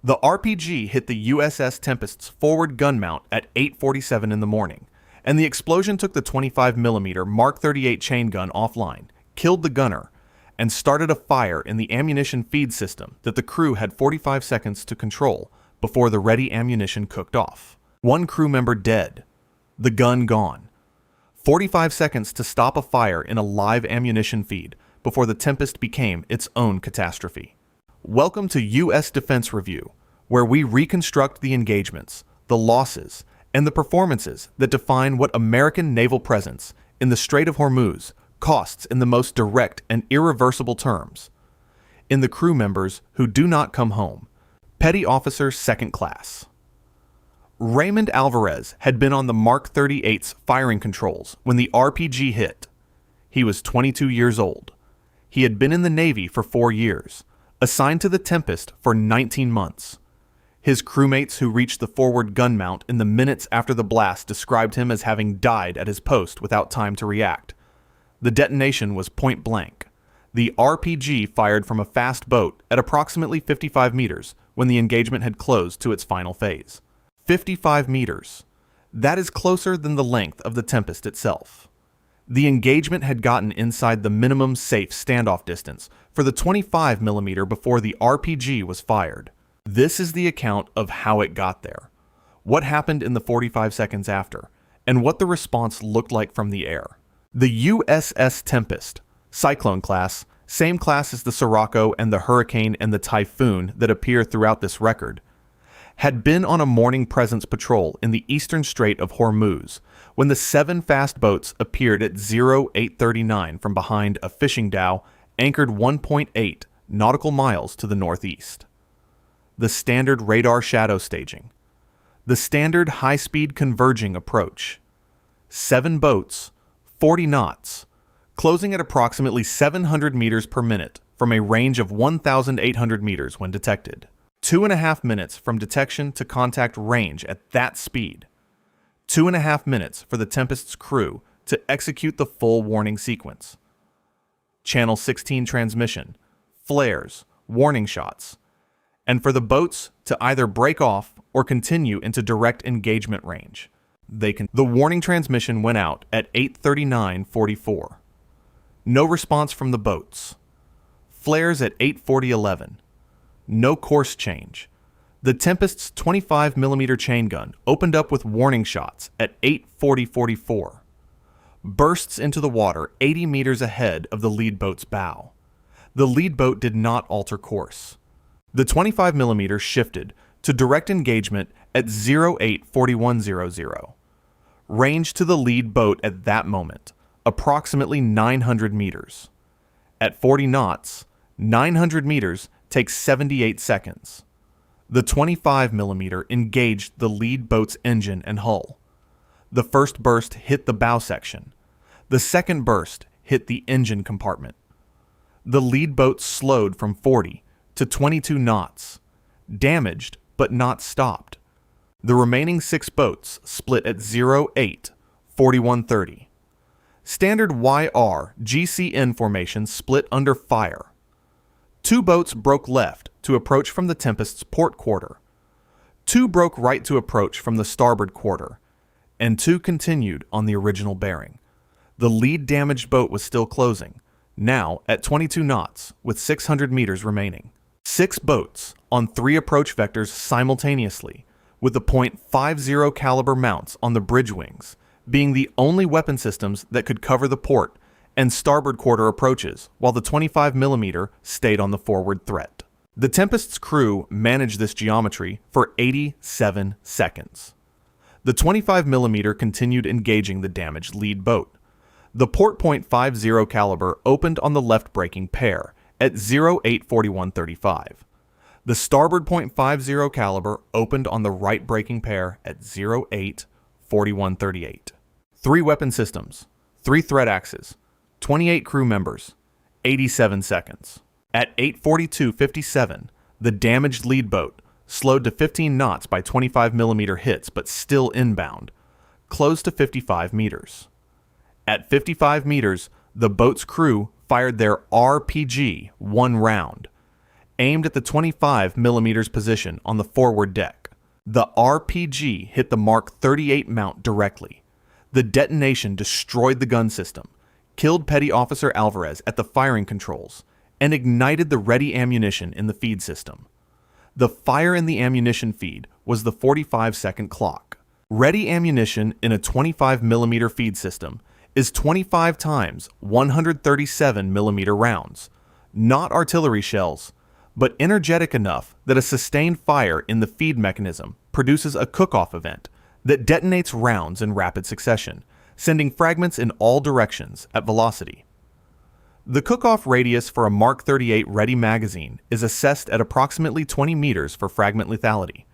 The RPG hit the USS Tempest's forward gun mount at 8:47 in the morning, and the explosion took the 25mm Mark 38 chain gun offline, killed the gunner, and started a fire in the ammunition feed system that the crew had 45 seconds to control before the ready ammunition cooked off. One crew member dead, the gun gone. 45 seconds to stop a fire in a live ammunition feed before the Tempest became its own catastrophe. Welcome to U.S. Defense Review, where we reconstruct the engagements, the losses, and the performances that define what American naval presence in the Strait of Hormuz costs in the most direct and irreversible terms. In the crew members who do not come home. Petty Officer Second Class. Raymond Alvarez had been on the Mark 38's firing controls when the RPG hit. He was 22 years old. He had been in the Navy for 4 years, assigned to the Tempest for 19 months. His crewmates who reached the forward gun mount in the minutes after the blast described him as having died at his post without time to react. The detonation was point blank. The RPG fired from a fast boat at approximately 55 meters when the engagement had closed to its final phase. 55 meters. That is closer than the length of the Tempest itself. The engagement had gotten inside the minimum safe standoff distance for the 25mm before the RPG was fired. This is the account of how it got there, what happened in the 45 seconds after, and what the response looked like from the air. The USS Tempest, Cyclone class, same class as the Sirocco and the Hurricane and the Typhoon that appear throughout this record, had been on a morning presence patrol in the eastern Strait of Hormuz when the 7 fast boats appeared at 0839 from behind a fishing dhow anchored 1.8 nautical miles to the northeast. The standard radar shadow staging. The standard high-speed converging approach. 7 boats, 40 knots, closing at approximately 700 meters per minute from a range of 1,800 meters when detected. 2.5 minutes from detection to contact range at that speed. 2.5 minutes for the Tempest's crew to execute the full warning sequence. Channel 16 transmission, flares, warning shots, and for the boats to either break off or continue into direct engagement range. The warning transmission went out at 8:39:44. No response from the boats. Flares at 8:40:11. No course change. The Tempest's 25mm chain gun opened up with warning shots at 8:40:44. Bursts into the water 80 meters ahead of the lead boat's bow. The lead boat did not alter course. The 25mm shifted to direct engagement at 08:41:00. Range to the lead boat at that moment, approximately 900 meters. At 40 knots, 900 meters takes 78 seconds. The 25mm engaged the lead boat's engine and hull. The first burst hit the bow section. The second burst hit the engine compartment. The lead boat slowed from 40 to 22 knots, damaged but not stopped. The remaining 6 boats split at 08:41:30. Standard YR GCN formation split under fire. 2 boats broke left to approach from the Tempest's port quarter. 2 broke right to approach from the starboard quarter, and 2 continued on the original bearing. The lead damaged boat was still closing, now at 22 knots with 600 meters remaining. 6 boats on 3 approach vectors simultaneously, with the .50 caliber mounts on the bridge wings, being the only weapon systems that could cover the port and starboard quarter approaches, while the 25mm stayed on the forward threat. The Tempest's crew managed this geometry for 87 seconds. The 25mm continued engaging the damaged lead boat. The port .50 caliber opened on the left braking pair at 08:41:35. The starboard .50 caliber opened on the right braking pair at 08:41:38. 3 weapon systems, 3 threat axes, 28 crew members, 87 seconds. At 8:42:57, the damaged lead boat, slowed to 15 knots by 25mm hits but still inbound, closed to 55 meters. At 55 meters, the boat's crew fired their RPG 1 round. aimed at the 25mm position on the forward deck. The RPG hit the Mark 38 mount directly. The detonation destroyed the gun system, killed Petty Officer Alvarez at the firing controls, and ignited the ready ammunition in the feed system. The fire in the ammunition feed was the 45-second clock. Ready ammunition in a 25mm feed system is 25 times 137mm rounds, not artillery shells, but energetic enough that a sustained fire in the feed mechanism produces a cook-off event that detonates rounds in rapid succession, sending fragments in all directions at velocity. The cook-off radius for a Mark 38 ready magazine is assessed at approximately 20 meters for fragment lethality.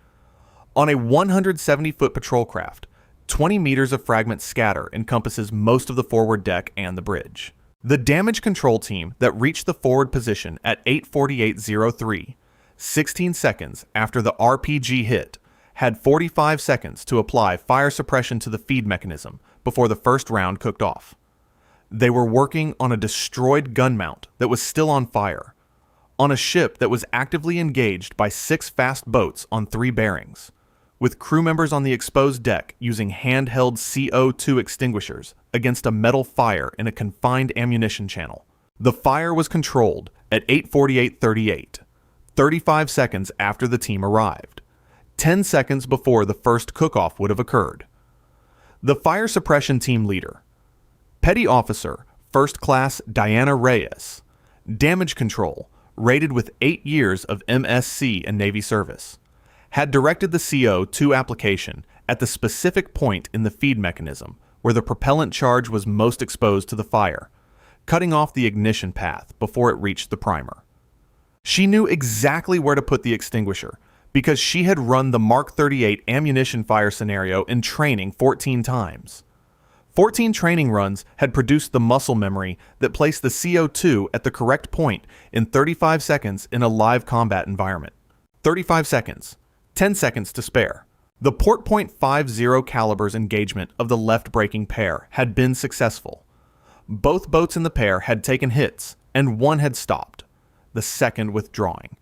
On a 170-foot patrol craft, 20 meters of fragment scatter encompasses most of the forward deck and the bridge. The damage control team that reached the forward position at 8:48:03, 16 seconds after the RPG hit, had 45 seconds to apply fire suppression to the feed mechanism before the first round cooked off. They were working on a destroyed gun mount that was still on fire, on a ship that was actively engaged by 6 fast boats on 3 bearings, with crew members on the exposed deck using handheld CO2 extinguishers against a metal fire in a confined ammunition channel. The fire was controlled at 8:48:38, 35 seconds after the team arrived, 10 seconds before the first cook-off would have occurred. The fire suppression team leader, Petty Officer First Class Reyes, damage control, rated with 8 years of MSc and Navy service, had directed the CO2 application at the specific point in the feed mechanism where the propellant charge was most exposed to the fire, cutting off the ignition path before it reached the primer. She knew exactly where to put the extinguisher because she had run the Mark 38 ammunition fire scenario in training 14 times. 14 training runs had produced the muscle memory that placed the CO2 at the correct point in 35 seconds in a live combat environment. 35 seconds. 10 seconds to spare. The .50 caliber's engagement of the left braking pair had been successful. Both boats in the pair had taken hits, and one had stopped, the second withdrawing.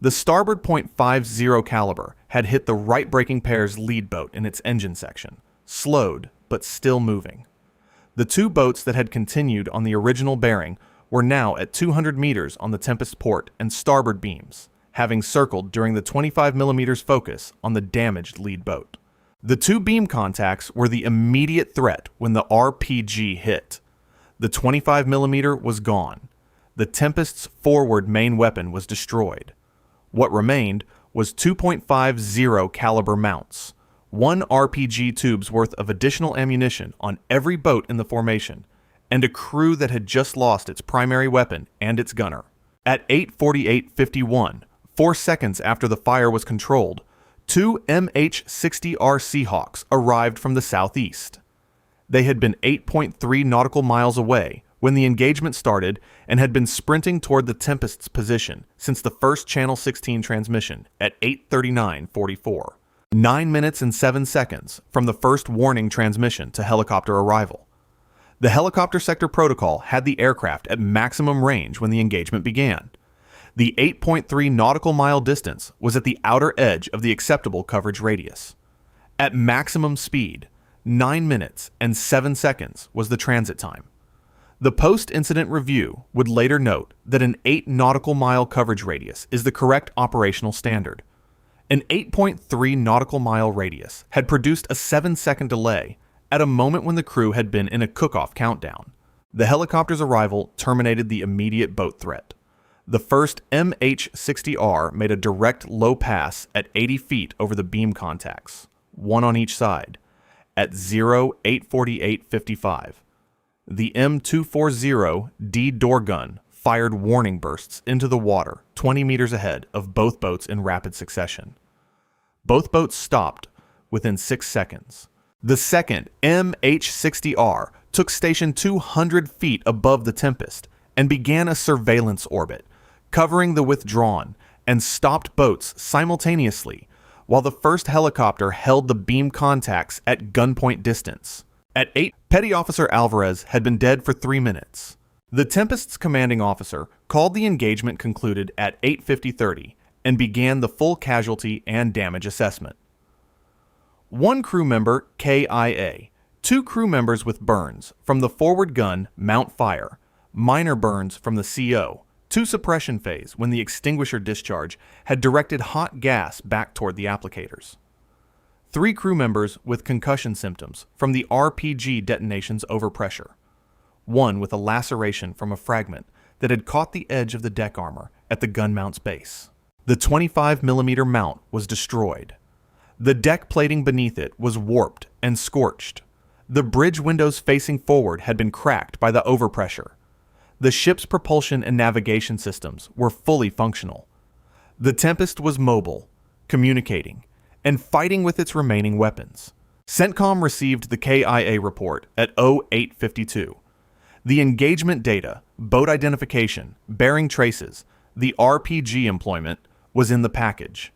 The starboard .50 caliber had hit the right braking pair's lead boat in its engine section, slowed but still moving. The 2 boats that had continued on the original bearing were now at 200 meters on the Tempest port and starboard beams, having circled during the 25mm focus on the damaged lead boat. The 2 beam contacts were the immediate threat when the RPG hit. The 25mm was gone. The Tempest's forward main weapon was destroyed. What remained was 2.50 caliber mounts, 1 RPG tube's worth of additional ammunition on every boat in the formation, and a crew that had just lost its primary weapon and its gunner. At 8:48:51, 4 seconds after the fire was controlled, 2 MH-60R Seahawks arrived from the southeast. They had been 8.3 nautical miles away when the engagement started and had been sprinting toward the Tempest's position since the first Channel 16 transmission at 8:39:44, 9 minutes and 7 seconds from the first warning transmission to helicopter arrival. The helicopter sector protocol had the aircraft at maximum range when the engagement began. The 8.3 nautical mile distance was at the outer edge of the acceptable coverage radius. At maximum speed, 9 minutes and 7 seconds was the transit time. The post-incident review would later note that an 8 nautical mile coverage radius is the correct operational standard. An 8.3 nautical mile radius had produced a 7-second delay at a moment when the crew had been in a cook-off countdown. The helicopter's arrival terminated the immediate boat threat. The first MH-60R made a direct low pass at 80 feet over the beam contacts, 1 on each side, at 08:48:55. The M240D door gun fired warning bursts into the water 20 meters ahead of both boats in rapid succession. Both boats stopped within 6 seconds. The second MH-60R took station 200 feet above the Tempest and began a surveillance orbit, covering the withdrawn and stopped boats simultaneously, while the first helicopter held the beam contacts at gunpoint distance. At 8, Petty Officer Alvarez had been dead for 3 minutes. The Tempest's commanding officer called the engagement concluded at 8:50:30 and began the full casualty and damage assessment. One crew member KIA, two crew members with burns from the forward gun mount fire, minor burns from the CO, to suppression phase when the extinguisher discharge had directed hot gas back toward the applicators. Three crew members with concussion symptoms from the RPG detonations over pressure. One with a laceration from a fragment that had caught the edge of the deck armor at the gun mount's base. The 25mm mount was destroyed. The deck plating beneath it was warped and scorched. The bridge windows facing forward had been cracked by the overpressure. The ship's propulsion and navigation systems were fully functional. The Tempest was mobile, communicating, and fighting with its remaining weapons. CENTCOM received the KIA report at 08:52. The engagement data, boat identification, bearing traces, the RPG employment was in the package.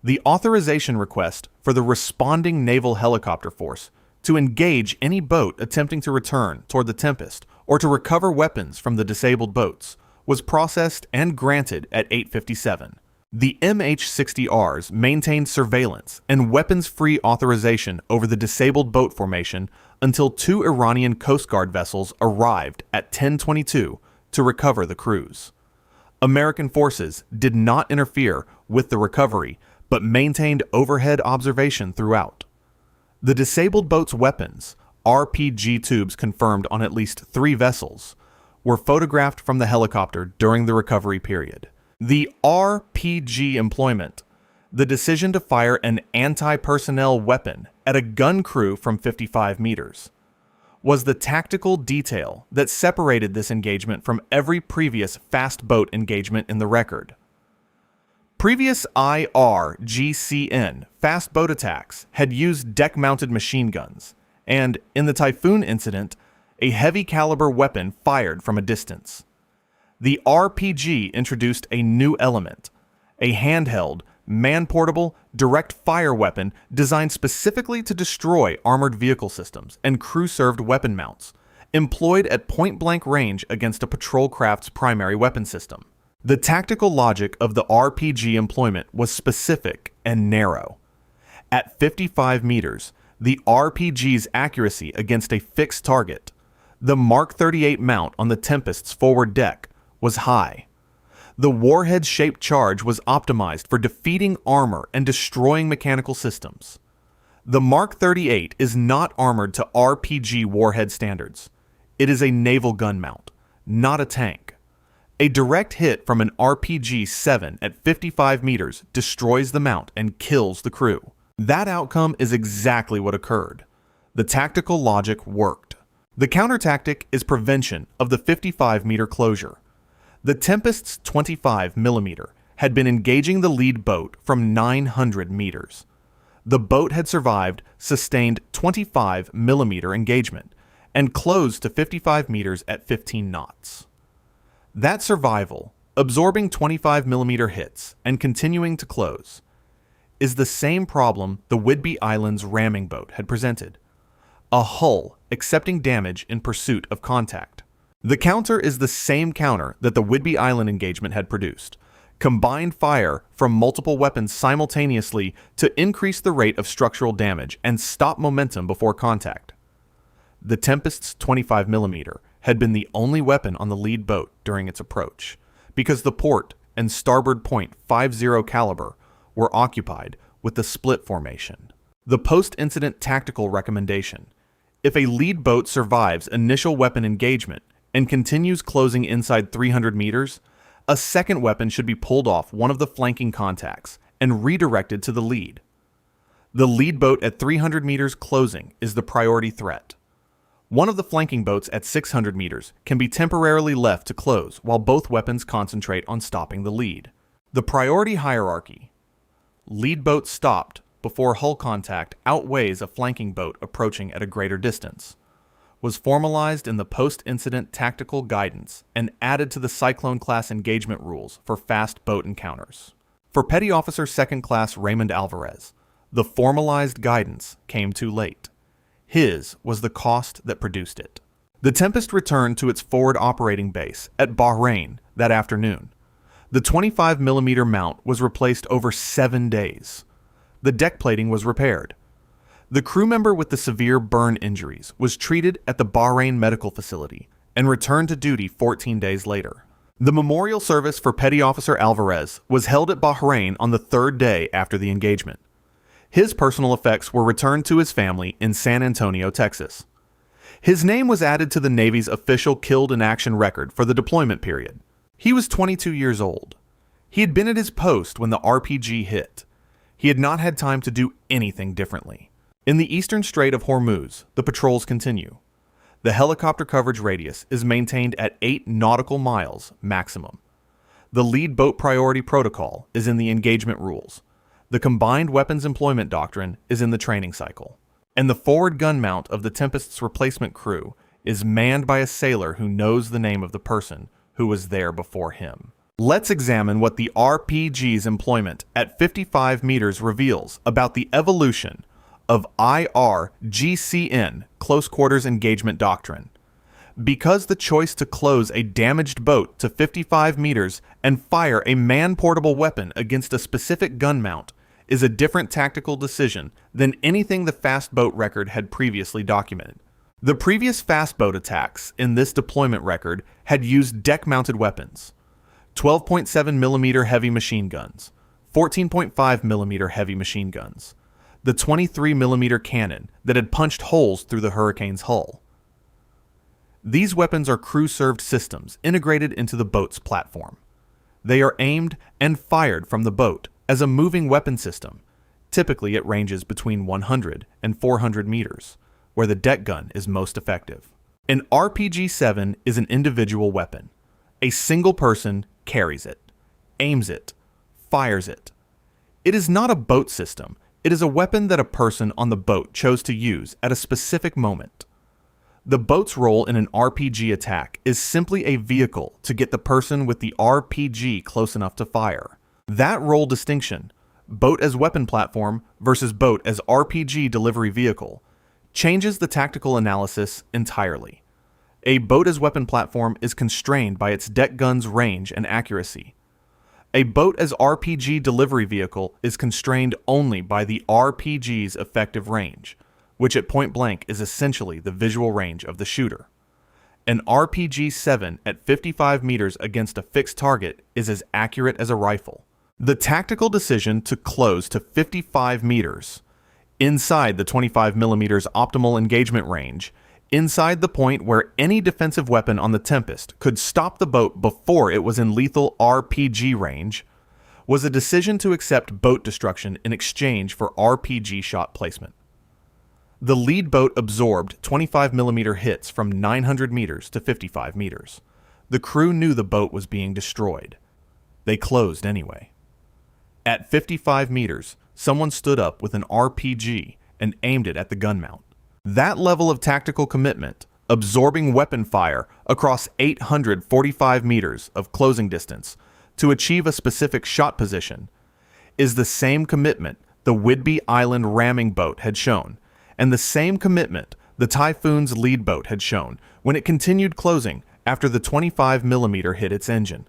The authorization request for the responding naval helicopter force to engage any boat attempting to return toward the Tempest or to recover weapons from the disabled boats was processed and granted at 8:57. The MH-60Rs maintained surveillance and weapons-free authorization over the disabled boat formation until two Iranian Coast Guard vessels arrived at 10:22 to recover the crews. American forces did not interfere with the recovery, but maintained overhead observation throughout. The disabled boat's weapons, RPG tubes confirmed on at least 3 vessels, were photographed from the helicopter during the recovery period. The RPG employment, the decision to fire an anti-personnel weapon at a gun crew from 55 meters, was the tactical detail that separated this engagement from every previous fast boat engagement in the record. Previous IRGCN fast boat attacks had used deck-mounted machine guns, and, in the Typhoon incident, a heavy caliber weapon fired from a distance. The RPG introduced a new element, a handheld, man-portable, direct-fire weapon designed specifically to destroy armored vehicle systems and crew-served weapon mounts, employed at point-blank range against a patrol craft's primary weapon system. The tactical logic of the RPG employment was specific and narrow. At 55 meters, the RPG's accuracy against a fixed target, the Mark 38 mount on the Tempest's forward deck, was high. The warhead-shaped charge was optimized for defeating armor and destroying mechanical systems. The Mark 38 is not armored to RPG warhead standards. It is a naval gun mount, not a tank. A direct hit from an RPG-7 at 55 meters destroys the mount and kills the crew. That outcome is exactly what occurred. The tactical logic worked. The counter tactic is prevention of the 55-meter closure. The Tempest's 25mm had been engaging the lead boat from 900 meters. The boat had survived sustained 25mm engagement and closed to 55 meters at 15 knots. That survival, absorbing 25mm hits and continuing to close, is the same problem the Whidbey Island's ramming boat had presented. A hull accepting damage in pursuit of contact. The counter is the same counter that the Whidbey Island engagement had produced. Combined fire from multiple weapons simultaneously to increase the rate of structural damage and stop momentum before contact. The Tempest's 25mm had been the only weapon on the lead boat during its approach, because the port and starboard point .50 caliber were occupied with the split formation. The post-incident tactical recommendation: if a lead boat survives initial weapon engagement and continues closing inside 300 meters, a second weapon should be pulled off one of the flanking contacts and redirected to the lead. The lead boat at 300 meters closing is the priority threat. One of the flanking boats at 600 meters can be temporarily left to close while both weapons concentrate on stopping the lead. The priority hierarchy: lead boat stopped before hull contact outweighs a flanking boat approaching at a greater distance, was formalized in the post-incident tactical guidance and added to the Cyclone-class engagement rules for fast boat encounters. For Petty Officer Second Class Raymond Alvarez, the formalized guidance came too late. His was the cost that produced it. The Tempest returned to its forward operating base at Bahrain that afternoon. The 25mm mount was replaced over 7 days. The deck plating was repaired. The crew member with the severe burn injuries was treated at the Bahrain medical facility and returned to duty 14 days later. The memorial service for Petty Officer Alvarez was held at Bahrain on the 3rd day after the engagement. His personal effects were returned to his family in San Antonio, Texas. His name was added to the Navy's official killed in action record for the deployment period. He was 22 years old. He had been at his post when the RPG hit. He had not had time to do anything differently. In the eastern Strait of Hormuz, the patrols continue. The helicopter coverage radius is maintained at 8 nautical miles maximum. The lead boat priority protocol is in the engagement rules. The combined weapons employment doctrine is in the training cycle. And the forward gun mount of the Tempest's replacement crew is manned by a sailor who knows the name of the person who was there before him. Let's examine what the RPG's employment at 55 meters reveals about the evolution of IRGCN, Close Quarters Engagement Doctrine. Because the choice to close a damaged boat to 55 meters and fire a man-portable weapon against a specific gun mount is a different tactical decision than anything the fast boat record had previously documented. The previous fast boat attacks in this deployment record had used deck-mounted weapons: 12.7mm heavy machine guns, 14.5mm heavy machine guns, the 23mm cannon that had punched holes through the Hurricane's hull. These weapons are crew-served systems integrated into the boat's platform. They are aimed and fired from the boat as a moving weapon system, typically at ranges between 100 and 400 meters, where the deck gun is most effective. An RPG-7 is an individual weapon. A single person carries it, aims it, fires it. It is not a boat system. It is a weapon that a person on the boat chose to use at a specific moment. The boat's role in an RPG attack is simply a vehicle to get the person with the RPG close enough to fire. That role distinction, boat as weapon platform versus boat as RPG delivery vehicle, changes the tactical analysis entirely. A boat as weapon platform is constrained by its deck gun's range and accuracy. A boat as RPG delivery vehicle is constrained only by the RPG's effective range, which at point blank is essentially the visual range of the shooter. An RPG-7 at 55 meters against a fixed target is as accurate as a rifle. The tactical decision to close to 55 meters, inside the 25mm optimal engagement range, inside the point where any defensive weapon on the Tempest could stop the boat before it was in lethal RPG range, was a decision to accept boat destruction in exchange for RPG shot placement. The lead boat absorbed 25mm hits from 900 meters to 55 meters. The crew knew the boat was being destroyed. They closed anyway. At 55 meters, someone stood up with an RPG and aimed it at the gun mount. That level of tactical commitment, absorbing weapon fire across 845 meters of closing distance to achieve a specific shot position, is the same commitment the Whidbey Island ramming boat had shown, and the same commitment the Typhoon's lead boat had shown when it continued closing after the 25mm hit its engine.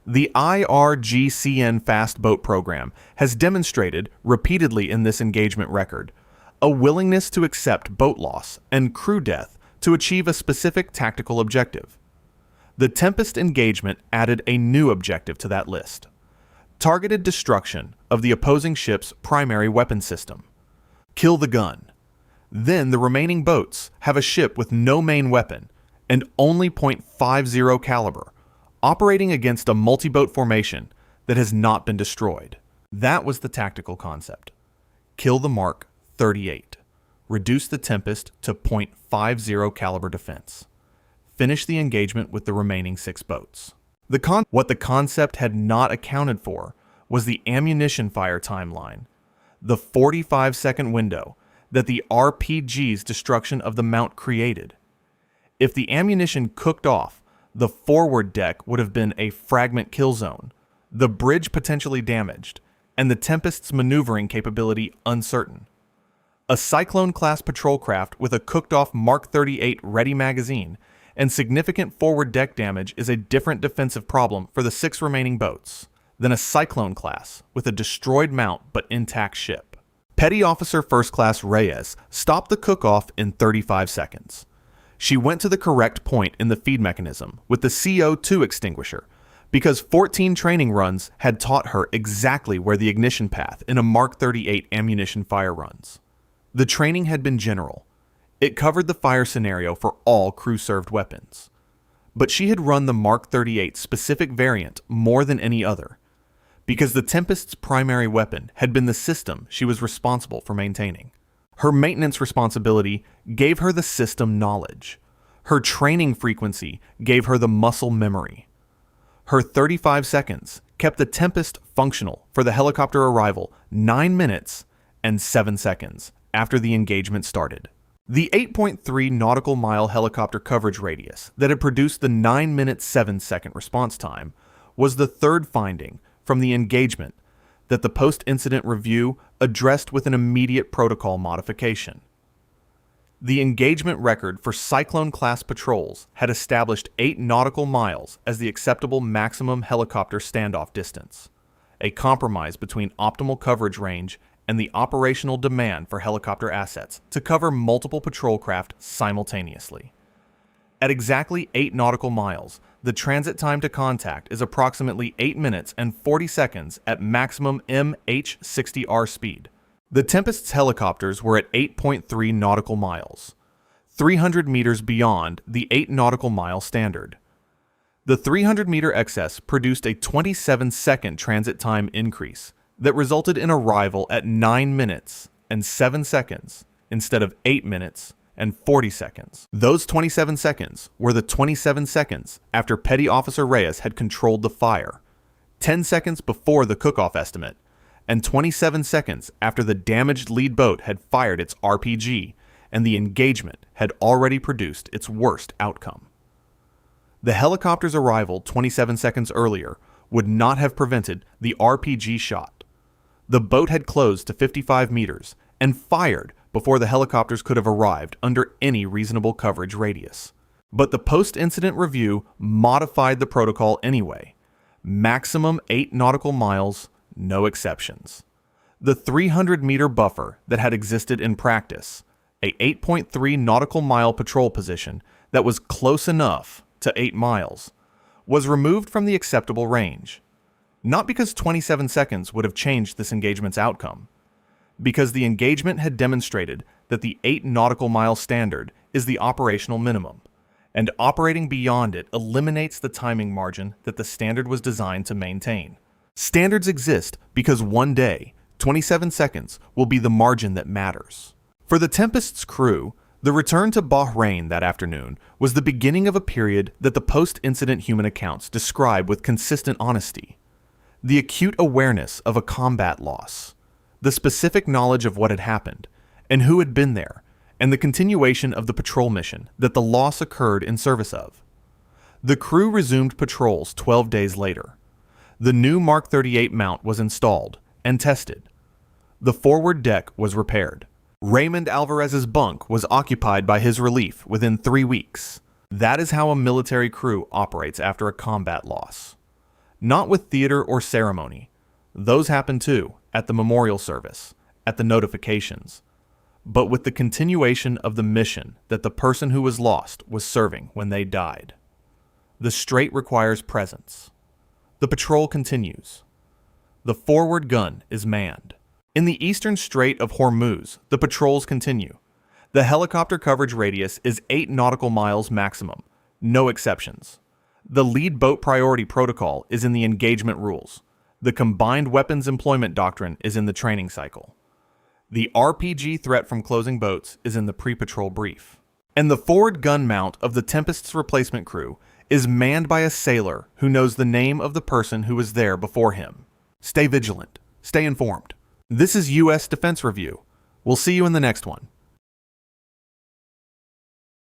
The IRGCN Fast Boat Program has demonstrated repeatedly in this engagement record a willingness to accept boat loss and crew death to achieve a specific tactical objective. The Tempest engagement added a new objective to that list: targeted destruction of the opposing ship's primary weapon system. Kill the gun. Then the remaining boats have a ship with no main weapon and only .50 caliber, operating against a multi-boat formation that has not been destroyed. That was the tactical concept. Kill the Mark 38. Reduce the Tempest to .50 caliber defense. Finish the engagement with the remaining 6 boats. What the concept had not accounted for was the ammunition fire timeline, the 45-second window that the RPG's destruction of the mount created. If the ammunition cooked off, the forward deck would have been a fragment kill zone, the bridge potentially damaged, and the Tempest's maneuvering capability uncertain. A Cyclone-class patrol craft with a cooked-off Mark 38 ready magazine and significant forward deck damage is a different defensive problem for the 6 remaining boats than a Cyclone class with a destroyed mount but intact ship. Petty Officer First Class Reyes stopped the cook-off in 35 seconds. She went to the correct point in the feed mechanism with the CO2 extinguisher because 14 training runs had taught her exactly where the ignition path in a Mark 38 ammunition fire runs. The training had been general. It covered the fire scenario for all crew-served weapons. But she had run the Mark 38 specific variant more than any other, because the Tempest's primary weapon had been the system she was responsible for maintaining. Her maintenance responsibility gave her the system knowledge. Her training frequency gave her the muscle memory. Her 35 seconds kept the Tempest functional for the helicopter arrival 9 minutes and 7 seconds after the engagement started. The 8.3 nautical mile helicopter coverage radius that had produced the 9-minute 7-second response time was the third finding from the engagement that the post-incident review addressed with an immediate protocol modification. The engagement record for Cyclone-class patrols had established 8 nautical miles as the acceptable maximum helicopter standoff distance, a compromise between optimal coverage range and the operational demand for helicopter assets to cover multiple patrol craft simultaneously. At exactly 8 nautical miles, the transit time to contact is approximately 8 minutes and 40 seconds at maximum MH-60R speed. The Tempest's helicopters were at 8.3 nautical miles, 300 meters beyond the 8 nautical mile standard. The 300-meter excess produced a 27-second transit time increase that resulted in arrival at 9 minutes and 7 seconds instead of 8 minutes and 40 seconds. Those 27 seconds were the 27 seconds after Petty Officer Reyes had controlled the fire, 10 seconds before the cook-off estimate, and 27 seconds after the damaged lead boat had fired its RPG and the engagement had already produced its worst outcome. The helicopter's arrival 27 seconds earlier would not have prevented the RPG shot. The boat had closed to 55 meters and fired before the helicopters could have arrived under any reasonable coverage radius. But the post-incident review modified the protocol anyway. Maximum 8 nautical miles, no exceptions. The 300-meter buffer that had existed in practice, a 8.3 nautical mile patrol position that was close enough to 8 miles, was removed from the acceptable range. Not because 27 seconds would have changed this engagement's outcome, because the engagement had demonstrated that the 8 nautical mile standard is the operational minimum, and operating beyond it eliminates the timing margin that the standard was designed to maintain. Standards exist because one day, 27 seconds will be the margin that matters. For the Tempest's crew, the return to Bahrain that afternoon was the beginning of a period that the post-incident human accounts describe with consistent honesty. The acute awareness of a combat loss, the specific knowledge of what had happened and who had been there, and the continuation of the patrol mission that the loss occurred in service of. The crew resumed patrols 12 days later. The new Mark 38 mount was installed and tested. The forward deck was repaired. Raymond Alvarez's bunk was occupied by his relief within 3 weeks. That is how a military crew operates after a combat loss. Not with theater or ceremony. Those happen too, at the memorial service, at the notifications, but with the continuation of the mission that the person who was lost was serving when they died. The strait requires presence. The patrol continues. The forward gun is manned. In the eastern Strait of Hormuz, the patrols continue. The helicopter coverage radius is 8 nautical miles maximum, no exceptions. The lead boat priority protocol is in the engagement rules. The combined weapons employment doctrine is in the training cycle. The RPG threat from closing boats is in the pre-patrol brief. And the forward gun mount of the Tempest's replacement crew is manned by a sailor who knows the name of the person who was there before him. Stay vigilant. Stay informed. This is U.S. Defense Review. We'll see you in the next one.